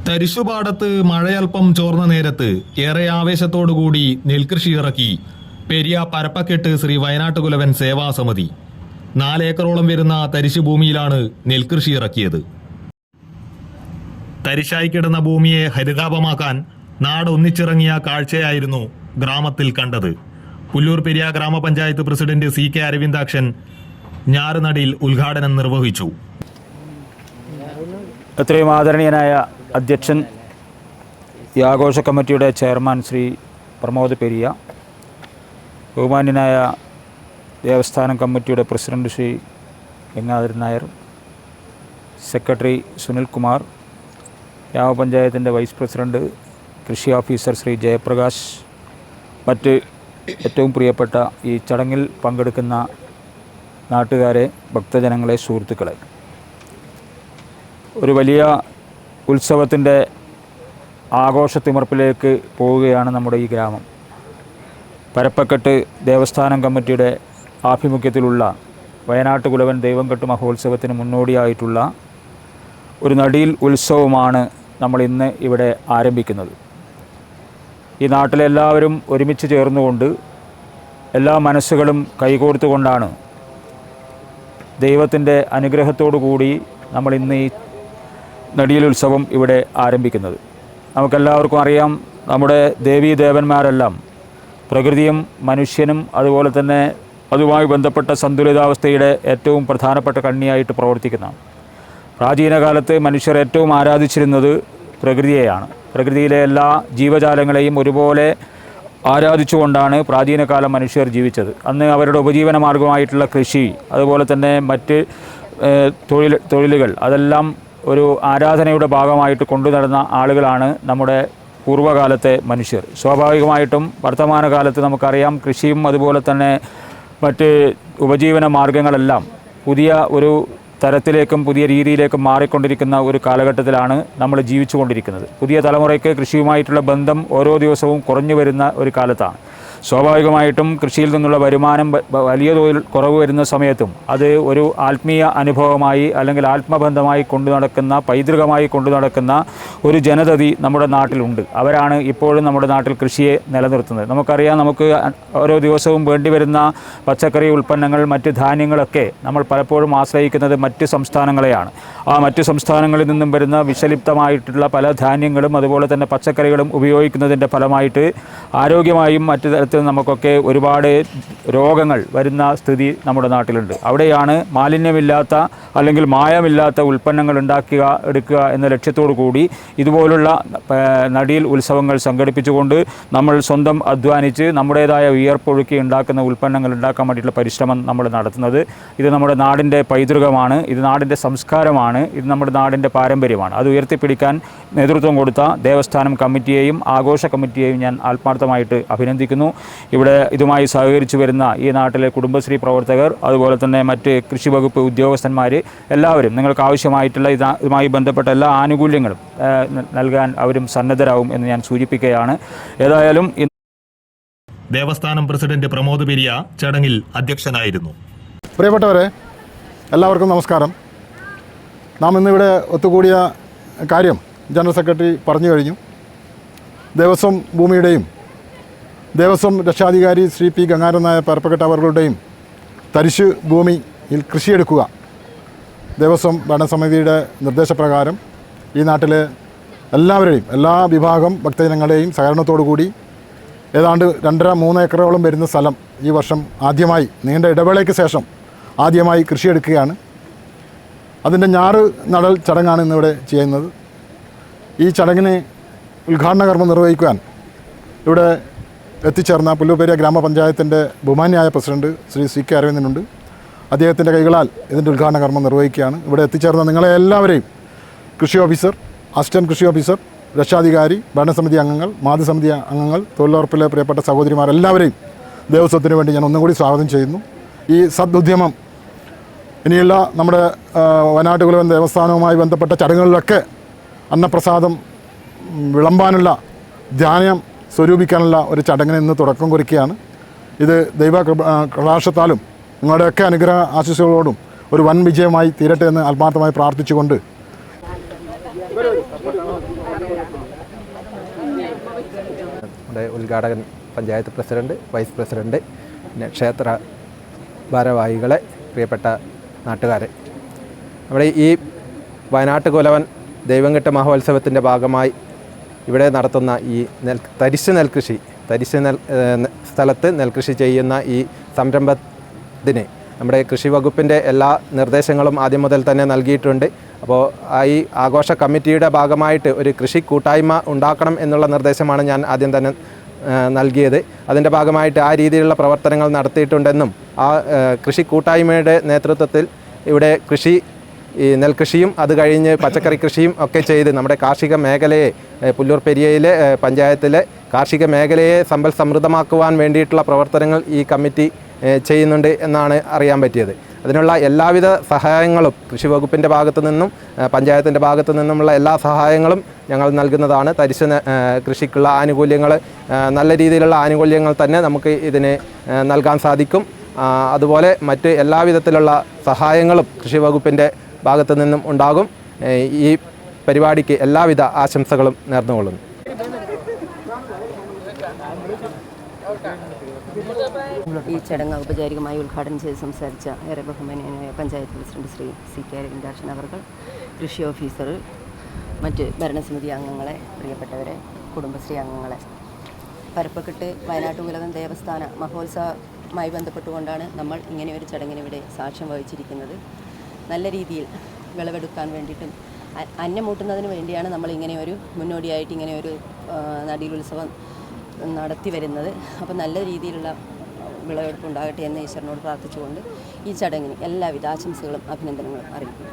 തരിശുപാടത്ത് മഴയൽപ്പം ചോർന്ന നേരത്ത് ഏറെ ആവേശത്തോടുകൂടി നെൽകൃഷി ഇറക്കി പെരിയ പരപ്പക്കെട്ട് ശ്രീ വയനാട്ടുകുലവൻ സേവാസമിതി. 4 ഏക്കറോളം വരുന്ന തരിശു ഭൂമിയിലാണ് നെൽകൃഷി ഇറക്കിയത്. തരിശായി കിടന്ന ഭൂമിയെ ഹരിതാപമാക്കാൻ നാടൊന്നിച്ചിറങ്ങിയ കാഴ്ചയായിരുന്നു ഗ്രാമത്തിൽ കണ്ടത്. പുല്ലൂർ പെരിയ ഗ്രാമപഞ്ചായത്ത് പ്രസിഡന്റ് CK അരവിന്ദാക്ഷൻ ഞാറുനടിയിൽ ഉദ്ഘാടനം നിർവഹിച്ചു. എത്രയും ആദരണീയനായ അധ്യക്ഷൻ, ഈ ആഘോഷ കമ്മിറ്റിയുടെ ചെയർമാൻ ശ്രീ പ്രമോദ് പെരിയ, ബഹുമാന്യനായ ദേവസ്ഥാനം കമ്മിറ്റിയുടെ പ്രസിഡന്റ് ശ്രീ ഗംഗാധരൻ നായർ, സെക്രട്ടറി സുനിൽ കുമാർ, ഗ്രാമപഞ്ചായത്തിൻ്റെ വൈസ് പ്രസിഡന്റ് കൃഷി ഓഫീസർ ശ്രീ ജയപ്രകാശ്, മറ്റ് ഏറ്റവും പ്രിയപ്പെട്ട ഈ ചടങ്ങിൽ പങ്കെടുക്കുന്ന നാട്ടുകാരെ, ഭക്തജനങ്ങളെ, സുഹൃത്തുക്കളെ, ഒരു വലിയ ഉത്സവത്തിൻ്റെ ആഘോഷത്തിമർപ്പിലേക്ക് പോവുകയാണ് നമ്മുടെ ഈ ഗ്രാമം. പരപ്പക്കെട്ട് ദേവസ്ഥാനം കമ്മിറ്റിയുടെ ആഭിമുഖ്യത്തിലുള്ള വയനാട്ടുകുലവൻ ദൈവംകെട്ട് മഹോത്സവത്തിന് മുന്നോടിയായിട്ടുള്ള ഒരു നടിയിൽ ഉത്സവമാണ് നമ്മൾ ഇന്ന് ഇവിടെ ആരംഭിക്കുന്നത്. ഈ നാട്ടിലെ എല്ലാവരും ഒരുമിച്ച് ചേർന്നുകൊണ്ട്, എല്ലാ മനസ്സുകളും കൈകോർത്തുകൊണ്ടാണ് ദൈവത്തിൻ്റെ അനുഗ്രഹത്തോടു കൂടി നമ്മൾ ഇന്ന് ഈ നടിയിൽ ഉത്സവം ഇവിടെ ആരംഭിക്കുന്നത്. നമുക്കെല്ലാവർക്കും അറിയാം, നമ്മുടെ ദേവീദേവന്മാരെല്ലാം പ്രകൃതിയും മനുഷ്യനും അതുപോലെ തന്നെ അതുമായി ബന്ധപ്പെട്ട സന്തുലിതാവസ്ഥയുടെ ഏറ്റവും പ്രധാനപ്പെട്ട കണ്ണിയായിട്ട് പ്രവർത്തിക്കുന്നതാണ്. പ്രാചീന കാലത്ത് മനുഷ്യർ ഏറ്റവും ആരാധിച്ചിരുന്നത് പ്രകൃതിയെയാണ്. പ്രകൃതിയിലെ എല്ലാ ജീവജാലങ്ങളെയും ഒരുപോലെ ആരാധിച്ചുകൊണ്ടാണ് പ്രാചീനകാലം മനുഷ്യർ ജീവിച്ചത്. അന്ന് അവരുടെ ഉപജീവന മാർഗമായിട്ടുള്ള കൃഷി, അതുപോലെ തന്നെ മറ്റ് തൊഴിലുകൾ, അതെല്ലാം ഒരു ആരാധനയുടെ ഭാഗമായിട്ട് കൊണ്ടു നടന്ന ആളുകളാണ് നമ്മുടെ പൂർവ്വകാലത്തെ മനുഷ്യർ. സ്വാഭാവികമായിട്ടും വർത്തമാനകാലത്ത് നമുക്കറിയാം, കൃഷിയും അതുപോലെ തന്നെ മറ്റ് ഉപജീവന മാർഗങ്ങളെല്ലാം പുതിയ ഒരു തരത്തിലേക്കും പുതിയ രീതിയിലേക്കും മാറിക്കൊണ്ടിരിക്കുന്ന ഒരു കാലഘട്ടത്തിലാണ് നമ്മൾ ജീവിച്ചു കൊണ്ടിരിക്കുന്നത്. പുതിയ തലമുറയ്ക്ക് കൃഷിയുമായിട്ടുള്ള ബന്ധം ഓരോ ദിവസവും കുറഞ്ഞു വരുന്ന ഒരു കാലത്താണ്. സ്വാഭാവികമായിട്ടും കൃഷിയിൽ നിന്നുള്ള വരുമാനം വലിയ തോതിൽ കുറവ് വരുന്ന സമയത്തും അത് ഒരു ആത്മീയ അനുഭവമായി അല്ലെങ്കിൽ ആത്മബന്ധമായി കൊണ്ടു നടക്കുന്ന, പൈതൃകമായി കൊണ്ടു നടക്കുന്ന ഒരു ജനതതി നമ്മുടെ നാട്ടിലുണ്ട്. അവരാണ് ഇപ്പോഴും നമ്മുടെ നാട്ടിൽ കൃഷിയെ നിലനിർത്തുന്നത്. നമുക്കറിയാം, നമുക്ക് ഓരോ ദിവസവും വേണ്ടിവരുന്ന പച്ചക്കറി ഉൽപ്പന്നങ്ങൾ, മറ്റ് ധാന്യങ്ങളൊക്കെ നമ്മൾ പലപ്പോഴും ആശ്രയിക്കുന്നത് മറ്റ് സംസ്ഥാനങ്ങളെയാണ്. ആ മറ്റ് സംസ്ഥാനങ്ങളിൽ നിന്നും വരുന്ന വിഷലിപ്തമായിട്ടുള്ള പല ധാന്യങ്ങളും അതുപോലെ തന്നെ പച്ചക്കറികളും ഉപയോഗിക്കുന്നതിൻ്റെ ഫലമായിട്ട് ആരോഗ്യമായും മറ്റു തരത്തിൽ നമുക്കൊക്കെ ഒരുപാട് രോഗങ്ങൾ വരുന്ന സ്ഥിതി നമ്മുടെ നാട്ടിലുണ്ട്. അവിടെയാണ് മാലിന്യമില്ലാത്ത അല്ലെങ്കിൽ മായമില്ലാത്ത ഉൽപ്പന്നങ്ങൾ എടുക്കുക എന്ന ലക്ഷ്യത്തോടു കൂടി ഇതുപോലുള്ള നടിയിൽ ഉത്സവങ്ങൾ സംഘടിപ്പിച്ചുകൊണ്ട് നമ്മൾ സ്വന്തം അധ്വാനിച്ച് നമ്മുടേതായ വിയർപ്പൊഴുക്കി ഉണ്ടാക്കുന്ന ഉൽപ്പന്നങ്ങൾ ഉണ്ടാക്കാൻ വേണ്ടിയിട്ടുള്ള പരിശ്രമം നമ്മൾ നടത്തുന്നത്. ഇത് നമ്മുടെ നാടിൻ്റെ പൈതൃകമാണ്, ഇത് നാടിൻ്റെ സംസ്കാരമാണ്, ഇത് നമ്മുടെ നാടിൻ്റെ പാരമ്പര്യമാണ്. അത് ഉയർത്തിപ്പിടിക്കാൻ നേതൃത്വം കൊടുത്ത ദേവസ്ഥാനം കമ്മിറ്റിയെയും ആഘോഷ കമ്മിറ്റിയെയും ഞാൻ ആത്മാർത്ഥമായിട്ട് അഭിനന്ദിക്കുന്നു. ഇവിടെ ഇതുമായി സഹകരിച്ചു വരുന്ന ഈ നാട്ടിലെ കുടുംബശ്രീ പ്രവർത്തകർ, അതുപോലെ തന്നെ മറ്റ് കൃഷി വകുപ്പ് ഉദ്യോഗസ്ഥന്മാർ എല്ലാവരും നിങ്ങൾക്ക് ആവശ്യമായിട്ടുള്ള ഇതുമായി ബന്ധപ്പെട്ട എല്ലാ ആനുകൂല്യങ്ങളും നൽകാൻ അവരും സന്നദ്ധരാകും എന്ന് ഞാൻ സൂചിപ്പിക്കുകയാണ്. ഏതായാലും ദേവസ്ഥാനം പ്രസിഡന്റ് പ്രമോദ് പെരിയ ചടങ്ങിൽ അധ്യക്ഷനായിരുന്നു. പ്രിയപ്പെട്ടവരെ, എല്ലാവർക്കും നമസ്കാരം. നാം ഇന്നിവിടെ ഒത്തുകൂടിയ കാര്യം ജനറൽ സെക്രട്ടറി പറഞ്ഞു കഴിഞ്ഞു. ദേവസ്വം ഭൂമിയുടെയും ദേവസ്വം രക്ഷാധികാരി ശ്രീ P. ഗംഗാധരൻ നായർ പരപ്പക്കെട്ട് അവர்களுടെയും തരിശ് ഭൂമിയിൽ കൃഷിയെടുക്കുക, ദേവസ്വം ഭരണസമിതിയുടെ നിർദ്ദേശപ്രകാരം ഈ നാട്ടിലെ എല്ലാവരെയും, എല്ലാ വിഭാഗം ഭക്തജനങ്ങളുടെയും സഹകരണത്തോടു കൂടി ഏതാണ്ട് 2.5-3 ഏക്കറോളം വരുന്ന സ്ഥലം ഈ വർഷം ആദ്യമായി, നീണ്ട ഇടവേളയ്ക്ക് ശേഷം ആദ്യമായി കൃഷിയെടുക്കുകയാണ്. അതിൻ്റെ ഞാറ് നടൽ ചടങ്ങാണ് ഇന്നിവിടെ ചെയ്യുന്നത്. ഈ ചടങ്ങിന് ഉദ്ഘാടന കർമ്മം നിർവഹിക്കുവാൻ ഇവിടെ എത്തിച്ചേർന്ന പുല്ലൂർ പെരിയ ഗ്രാമപഞ്ചായത്തിൻ്റെ ബഹുമാന്യായ പ്രസിഡന്റ് ശ്രീ CK അരവിന്ദനുണ്ട്. അദ്ദേഹത്തിൻ്റെ കൈകളാൽ ഇതിൻ്റെ ഉദ്ഘാടന കർമ്മം നിർവഹിക്കുകയാണ്. ഇവിടെ എത്തിച്ചേർന്ന നിങ്ങളെ എല്ലാവരെയും, കൃഷി ഓഫീസർ, അസിസ്റ്റൻറ്റ് കൃഷി ഓഫീസർ, രക്ഷാധികാരി, ഭരണസമിതി അംഗങ്ങൾ, മാതൃസമിതി അംഗങ്ങൾ, തൊഴിലുറപ്പിലെ പ്രിയപ്പെട്ട സഹോദരിമാരെല്ലാവരെയും ദേവസ്വത്തിന് വേണ്ടി ഞാൻ ഒന്നും കൂടി സ്വാഗതം ചെയ്യുന്നു. ഈ സദുദ്യമം ഇനിയുള്ള നമ്മുടെ വയനാട്ടുകുലവൻ ദേവസ്ഥാനവുമായി ബന്ധപ്പെട്ട ചടങ്ങുകളിലൊക്കെ അന്നപ്രസാദം വിളമ്പാനുള്ള, ധ്യാനം സ്വരൂപിക്കാനുള്ള ഒരു ചടങ്ങിന് ഇന്ന് തുടക്കം കുറിക്കുകയാണ്. ഇത് ദൈവ കടാക്ഷത്താലും നിങ്ങളുടെയൊക്കെ അനുഗ്രഹ ആശീസ്സുകളോടും ഒരു വൻ വിജയമായി തീരട്ടെ എന്ന് ആത്മാർത്ഥമായി പ്രാർത്ഥിച്ചുകൊണ്ട് നമ്മുടെ ഉദ്ഘാടകൻ പഞ്ചായത്ത് പ്രസിഡന്റ്, വൈസ് പ്രസിഡന്റ്, പിന്നെ ക്ഷേത്ര ഭാരവാഹികളെ, പ്രിയപ്പെട്ട നാട്ടുകാരെ, നമ്മുടെ ഈ വയനാട്ട് കുലവൻ ദൈവംകെട്ട് മഹോത്സവത്തിൻ്റെ ഭാഗമായി ഇവിടെ നടത്തുന്ന ഈ തരിശ് സ്ഥലത്ത് നെൽകൃഷി ചെയ്യുന്ന ഈ സംരംഭത്തിന് നമ്മുടെ കൃഷി വകുപ്പിൻ്റെ എല്ലാ നിർദ്ദേശങ്ങളും ആദ്യം മുതൽ തന്നെ നൽകിയിട്ടുണ്ട്. അപ്പോൾ ഈ ആഘോഷ കമ്മിറ്റിയുടെ ഭാഗമായിട്ട് ഒരു കൃഷി കൂട്ടായ്മ ഉണ്ടാക്കണം എന്നുള്ള നിർദ്ദേശമാണ് ഞാൻ ആദ്യം തന്നെ നൽകിയത്. അതിൻ്റെ ഭാഗമായിട്ട് ആ രീതിയിലുള്ള പ്രവർത്തനങ്ങൾ നടത്തിയിട്ടുണ്ടെന്നും ആ കൃഷി കൂട്ടായ്മയുടെ നേതൃത്വത്തിൽ ഇവിടെ ഈ നെൽകൃഷിയും അത് കഴിഞ്ഞ് പച്ചക്കറി കൃഷിയും ഒക്കെ ചെയ്ത് നമ്മുടെ കാർഷിക മേഖലയെ, പുല്ലൂർ പെരിയയിലെ പഞ്ചായത്തിലെ കാർഷിക മേഖലയെ സമ്പൽ സമൃദ്ധമാക്കുവാൻ വേണ്ടിയിട്ടുള്ള പ്രവർത്തനങ്ങൾ ഈ കമ്മിറ്റി ചെയ്യുന്നുണ്ട് എന്നാണ് അറിയാൻ പറ്റിയത്. അതിനുള്ള എല്ലാവിധ സഹായങ്ങളും കൃഷി വകുപ്പിൻ്റെ ഭാഗത്തു നിന്നും പഞ്ചായത്തിൻ്റെ ഭാഗത്തു നിന്നുമുള്ള എല്ലാ സഹായങ്ങളും ഞങ്ങൾ നൽകുന്നതാണ്. തരിശ് കൃഷിക്കുള്ള ആനുകൂല്യങ്ങൾ, നല്ല രീതിയിലുള്ള ആനുകൂല്യങ്ങൾ തന്നെ നമുക്ക് ഇതിന് നൽകാൻ സാധിക്കും. അതുപോലെ മറ്റ് എല്ലാവിധത്തിലുള്ള സഹായങ്ങളും കൃഷി വകുപ്പിൻ്റെ ഭാഗത്തു നിന്നും ഉണ്ടാകും. ഈ പരിപാടിക്ക് എല്ലാവിധ ആശംസകളും നേർന്നുകൊള്ളുന്നു. ഈ ചടങ്ങ് ഔപചാരികമായി ഉദ്ഘാടനം ചെയ്ത് സംസാരിച്ച ഏറെ ബഹുമാനീയനായ പഞ്ചായത്ത് പ്രസിഡന്റ് ശ്രീ CK അരവിന്ദാക്ഷൻ അവർ, കൃഷി ഓഫീസർ, മറ്റ് ഭരണസമിതി അംഗങ്ങളെ, പ്രിയപ്പെട്ടവരെ, കുടുംബശ്രീ അംഗങ്ങളെ, പരപ്പക്കെട്ട് വയനാട്ട് കുലവൻ ദേവസ്ഥാന മഹോത്സവമായി ബന്ധപ്പെട്ടുകൊണ്ടാണ് നമ്മൾ ഇങ്ങനെയൊരു ചടങ്ങിനിവിടെ സാക്ഷ്യം വഹിച്ചിരിക്കുന്നത്. നല്ല രീതിയിൽ വിളവെടുക്കാൻ വേണ്ടിയിട്ടും അന്നം വേണ്ടിയാണ് നമ്മൾ ഇങ്ങനെയൊരു മുന്നോടിയായിട്ട് ഇങ്ങനെയൊരു നടീലുത്സവം നടത്തി വരുന്നത്. അപ്പോൾ നല്ല രീതിയിലുള്ള വിളവെടുപ്പ് ഉണ്ടാകട്ടെ എന്ന് ഈശ്വരനോട് പ്രാർത്ഥിച്ചുകൊണ്ട് ഈ ചടങ്ങിന് എല്ലാവിധ ആശംസകളും അഭിനന്ദനങ്ങളും അറിയിക്കുന്നു.